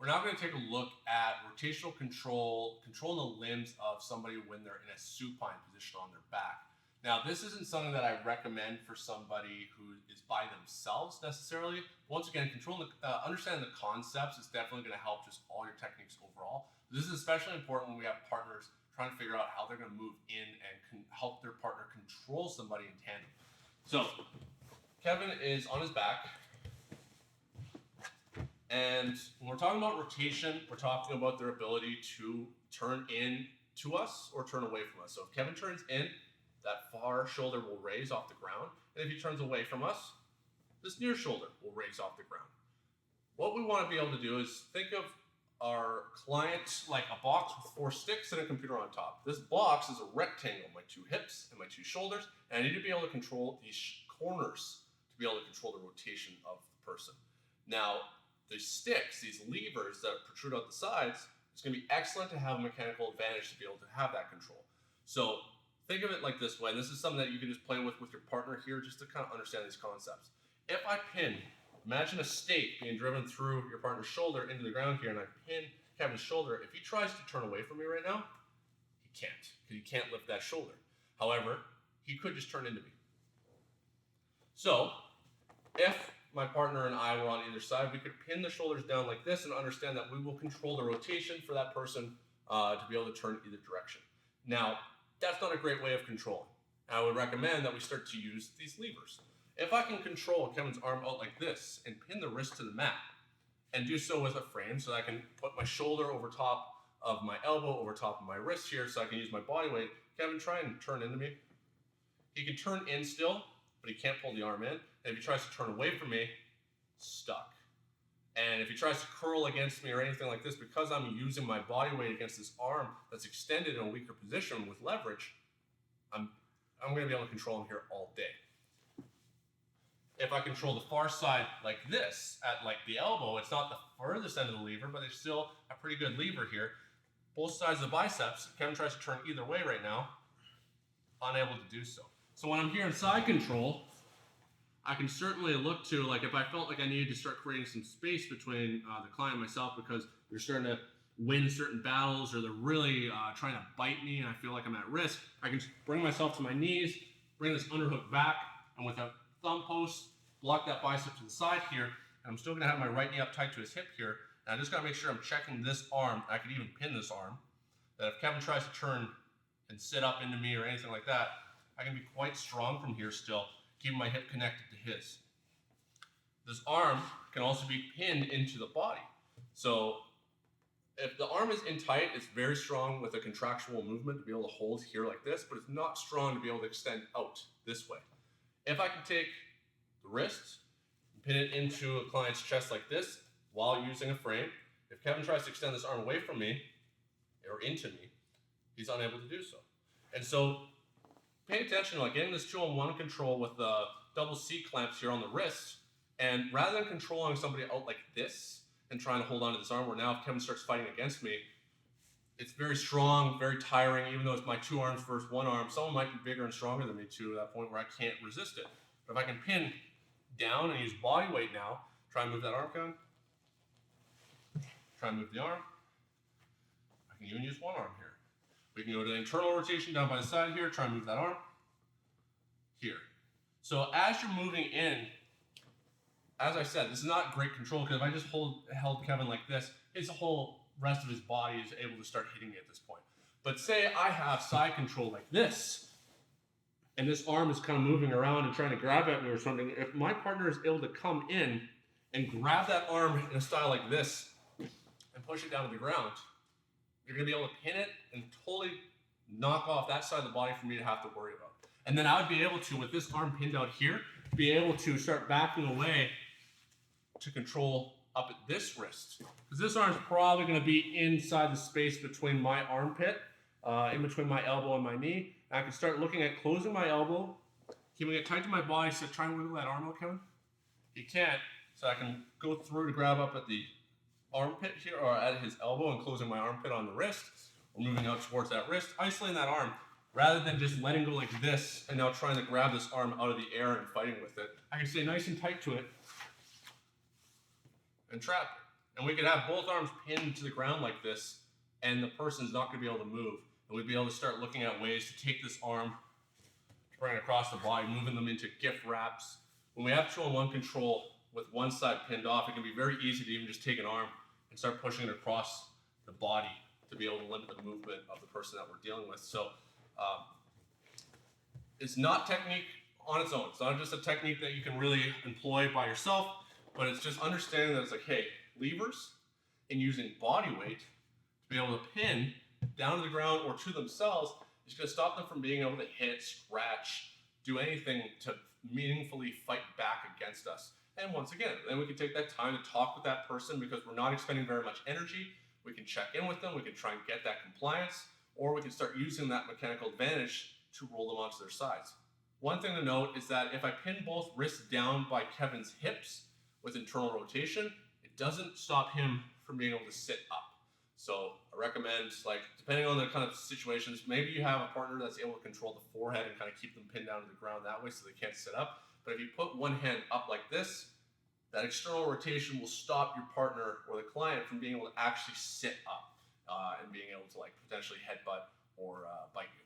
We're now going to take a look at rotational control, controlling the limbs of somebody when they're in a supine position on their back. Now, this isn't something that I recommend for somebody who is by themselves necessarily. Once again, understanding the concepts is definitely going to help just all your techniques overall. This is especially important when we have partners trying to figure out how they're going to move in and help their partner control somebody in tandem. So, Kevin is on his back. And when we're talking about rotation, we're talking about their ability to turn in to us or turn away from us. So if Kevin turns in, that far shoulder will raise off the ground. And if he turns away from us, this near shoulder will raise off the ground. What we want to be able to do is think of our client like a box with 4 sticks and a computer on top. This box is a rectangle, my 2 hips and my 2 shoulders, and I need to be able to control these corners to be able to control the rotation of the person. Now, the sticks, these levers that protrude out the sides, it's going to be excellent to have a mechanical advantage to be able to have that control. So think of it like this way. This is something that you can just play with your partner here just to kind of understand these concepts. If I pin, imagine a stake being driven through your partner's shoulder into the ground here, and I pin Kevin's shoulder. If he tries to turn away from me right now, he can't, because he can't lift that shoulder. However, he could just turn into me. So if my partner and I were on either side, we could pin the shoulders down like this and understand that we will control the rotation for that person to be able to turn either direction. Now, that's not a great way of controlling. I would recommend that we start to use these levers. If I can control Kevin's arm out like this and pin the wrist to the mat and do so with a frame so that I can put my shoulder over top of my elbow, over top of my wrist here so I can use my body weight. Kevin, try and turn into me. He can turn in still, but he can't pull the arm in. And if he tries to turn away from me, stuck. And if he tries to curl against me or anything like this, because I'm using my body weight against this arm that's extended in a weaker position with leverage, I'm going to be able to control him here all day. If I control the far side like this, at like the elbow, it's not the furthest end of the lever, but it's still a pretty good lever here. Both sides of the biceps, Kevin tries to turn either way right now, unable to do so. So when I'm here in side control, I can certainly look to, like if I felt like I needed to start creating some space between the client and myself because they're starting to win certain battles or they're really trying to bite me and I feel like I'm at risk, I can bring myself to my knees, bring this underhook back, and with a thumb post, block that bicep to the side here, and I'm still gonna have my right knee up tight to his hip here, and I just gotta make sure I'm checking this arm. I could even pin this arm, that if Kevin tries to turn and sit up into me or anything like that, I can be quite strong from here still, keeping my hip connected to his. This arm can also be pinned into the body. So if the arm is in tight, it's very strong with a contractual movement to be able to hold here like this, but it's not strong to be able to extend out this way. If I can take the wrist and pin it into a client's chest like this while using a frame, if Kevin tries to extend this arm away from me or into me, he's unable to do so. And so pay attention to like getting this 2-on-1 control with the double C clamps here on the wrist, and rather than controlling somebody out like this and trying to hold on to this arm, where now if Kevin starts fighting against me, it's very strong, very tiring, even though it's my 2 arms versus 1 arm. Someone might be bigger and stronger than me too to that point where I can't resist it. But if I can pin down and use body weight now, try and move that arm, Kevin. Try and move the arm. I can even use 1 arm here. We can go to the internal rotation down by the side here, try and move that arm. Here. So as you're moving in, as I said, this is not great control because if I just held Kevin like this, his whole rest of his body is able to start hitting me at this point. But say I have side control like this, and this arm is kind of moving around and trying to grab at me or something. If my partner is able to come in and grab that arm in a style like this and push it down to the ground, you're going to be able to pin it and totally knock off that side of the body for me to have to worry about. And then I would be able to, with this arm pinned out here, be able to start backing away to control up at this wrist. Because this arm is probably going to be inside the space between my armpit, in between my elbow and my knee. And I can start looking at closing my elbow, keeping it tight to my body, so try and wiggle that arm out, Kevin. You can't, so I can go through to grab up at the armpit here, or at his elbow and closing my armpit on the wrist, or moving out towards that wrist, isolating that arm, rather than just letting go like this and now trying to grab this arm out of the air and fighting with it. I can stay nice and tight to it and trap it. And we could have both arms pinned to the ground like this, and the person's not going to be able to move. And we'd be able to start looking at ways to take this arm, bring it across the body, moving them into gift wraps. When we have 2-on-1 control with one side pinned off, it can be very easy to even just take an arm and start pushing it across the body to be able to limit the movement of the person that we're dealing with. So it's not technique on its own. It's not just a technique that you can really employ by yourself, but it's just understanding that it's like, hey, levers and using body weight to be able to pin down to the ground or to themselves is going to stop them from being able to hit, scratch, do anything to meaningfully fight back against us. And once again, then we can take that time to talk with that person because we're not expending very much energy. We can check in with them, we can try and get that compliance, or we can start using that mechanical advantage to roll them onto their sides. One thing to note is that if I pin both wrists down by Kevin's hips with internal rotation, it doesn't stop him from being able to sit up. So I recommend, like, depending on the kind of situations, maybe you have a partner that's able to control the forehead and kind of keep them pinned down to the ground that way so they can't sit up. But if you put one hand up like this, that external rotation will stop your partner or the client from being able to actually sit up and being able to, like, potentially headbutt or bite you.